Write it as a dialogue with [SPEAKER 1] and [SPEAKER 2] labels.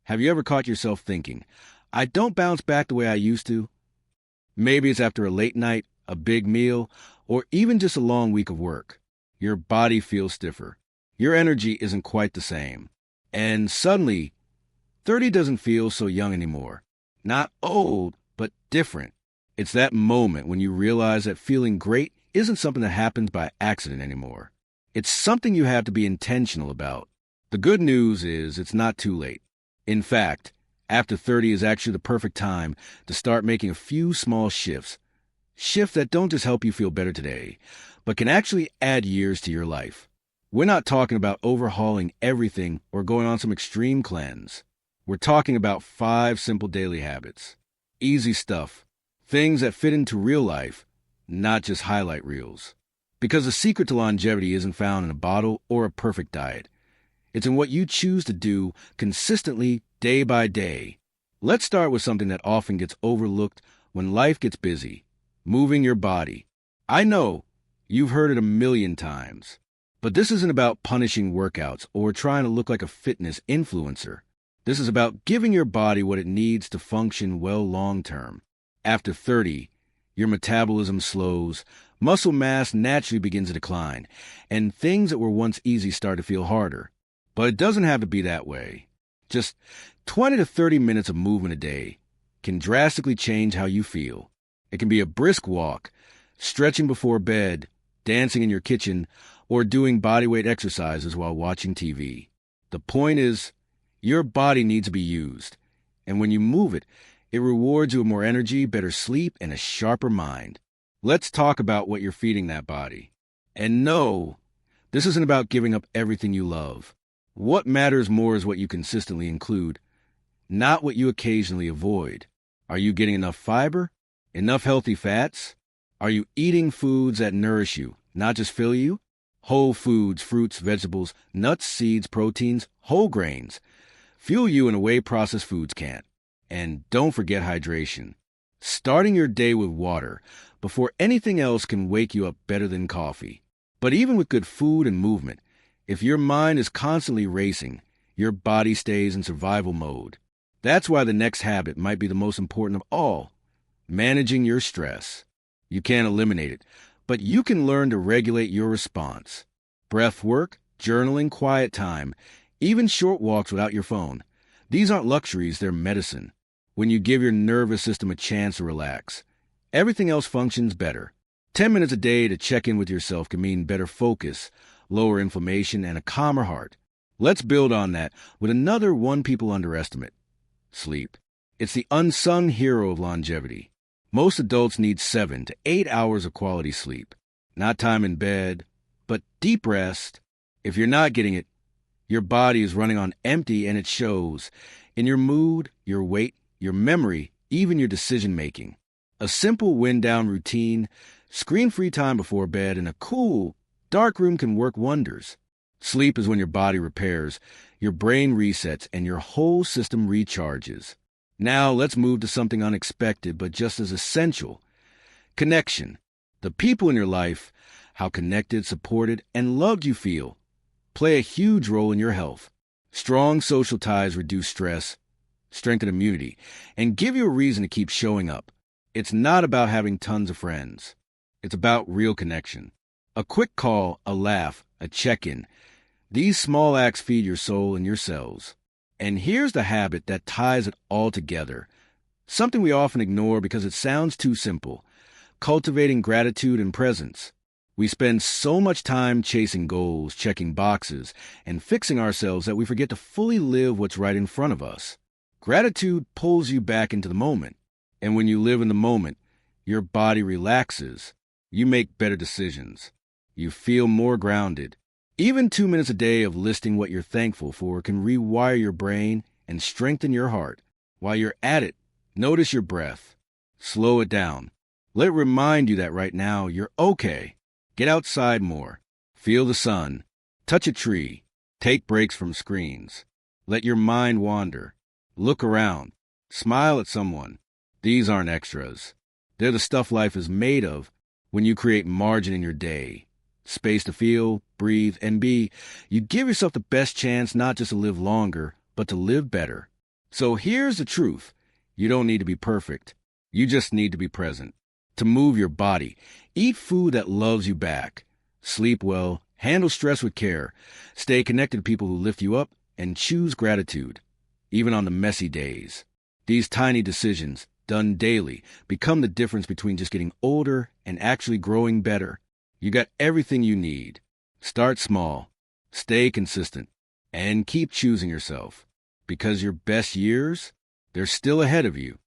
[SPEAKER 1] Have you ever caught yourself thinking, I don't bounce back the way I used to? Maybe it's after a late night, a big meal, or even just a long week of work. Your body feels stiffer. Your energy isn't quite the same. And suddenly, 30 doesn't feel so young anymore. Not old, but different. It's that moment when you realize that feeling great isn't something that happens by accident anymore. It's something you have to be intentional about. The good news is it's not too late. In fact, after 30 is actually the perfect time to start making a few small shifts. Shifts that don't just help you feel better today, but can actually add years to your life. We're not talking about overhauling everything or going on some extreme cleanse. We're talking about 5 simple daily habits. Easy stuff. Things that fit into real life, not just highlight reels. Because the secret to longevity isn't found in a bottle or a perfect diet. It's in what you choose to do consistently, day by day. Let's start with something that often gets overlooked when life gets busy. Moving your body. I know, you've heard it a million times. But this isn't about punishing workouts or trying to look like a fitness influencer. This is about giving your body what it needs to function well long term. After 30, your metabolism slows, muscle mass naturally begins to decline, and things that were once easy start to feel harder. But it doesn't have to be that way. Just 20 to 30 minutes of movement a day can drastically change how you feel. It can be a brisk walk, stretching before bed, dancing in your kitchen, or doing bodyweight exercises while watching TV. The point is, your body needs to be used. And when you move it, it rewards you with more energy, better sleep, and a sharper mind. Let's talk about what you're feeding that body. And no, this isn't about giving up everything you love. What matters more is what you consistently include, not what you occasionally avoid. Are you getting enough fiber? Enough healthy fats? Are you eating foods that nourish you, not just fill you? Whole foods, fruits, vegetables, nuts, seeds, proteins, whole grains. Fuel you in a way processed foods can't. And don't forget hydration. Starting your day with water before anything else can wake you up better than coffee. But even with good food and movement, if your mind is constantly racing, your body stays in survival mode. That's why the next habit might be the most important of all. Managing your stress. You can't eliminate it, but you can learn to regulate your response. Breath work, journaling, quiet time, even short walks without your phone. These aren't luxuries, they're medicine. When you give your nervous system a chance to relax, everything else functions better. 10 minutes a day to check in with yourself can mean better focus, lower inflammation, and a calmer heart. Let's build on that with another one people underestimate. Sleep. It's the unsung hero of longevity. Most adults need 7 to 8 hours of quality sleep. Not time in bed, but deep rest. If you're not getting it, your body is running on empty and it shows. In your mood, your weight, your memory, even your decision-making. A simple wind-down routine, screen-free time before bed, and a cool, dark room can work wonders. Sleep is when your body repairs, your brain resets, and your whole system recharges. Now let's move to something unexpected but just as essential. Connection. The people in your life, how connected, supported, and loved you feel, play a huge role in your health. Strong social ties reduce stress, strengthen immunity, and give you a reason to keep showing up. It's not about having tons of friends. It's about real connection. A quick call, a laugh, a check-in. These small acts feed your soul and your cells. And here's the habit that ties it all together. Something we often ignore because it sounds too simple. Cultivating gratitude and presence. We spend so much time chasing goals, checking boxes, and fixing ourselves that we forget to fully live what's right in front of us. Gratitude pulls you back into the moment. And when you live in the moment, your body relaxes. You make better decisions. You feel more grounded. Even 2 minutes a day of listing what you're thankful for can rewire your brain and strengthen your heart. While you're at it, notice your breath. Slow it down. Let it remind you that right now you're okay. Get outside more. Feel the sun. Touch a tree. Take breaks from screens. Let your mind wander. Look around. Smile at someone. These aren't extras. They're the stuff life is made of when you create margin in your day. Space to feel, breathe, and be. You give yourself the best chance not just to live longer, but to live better. So here's the truth. You don't need to be perfect. You just need to be present. To move your body, eat food that loves you back. Sleep well, handle stress with care, stay connected to people who lift you up, and choose gratitude, even on the messy days. These tiny decisions, done daily, become the difference between just getting older and actually growing better. You got everything you need. Start small, stay consistent, and keep choosing yourself. Because your best years, they're still ahead of you.